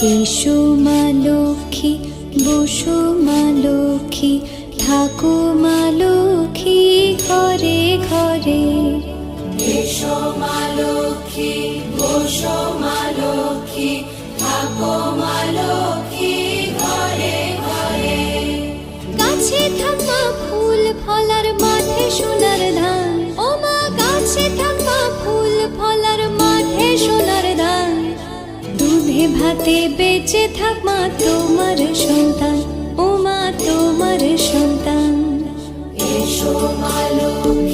এসো মা লক্ষ্মী, বসো মা লক্ষ্মী, থাকো মা লক্ষ্মী ঘরে ঘরে। এসো মা লক্ষ্মী, বসো মা লক্ষ্মী, থাকো মা লক্ষ্মী ঘরে ঘরে। গাছে থাকা ফুল ফলার মাঠে সোনার ধান, ও মা গাছে থাকা ফুল ফলার মাঠে সোনার ধান। দুধে ভাতে বেঁচে থাক মা তোমার সন্তান, ও মা তোমার সন্তান। এসো মা লক্ষ্মী,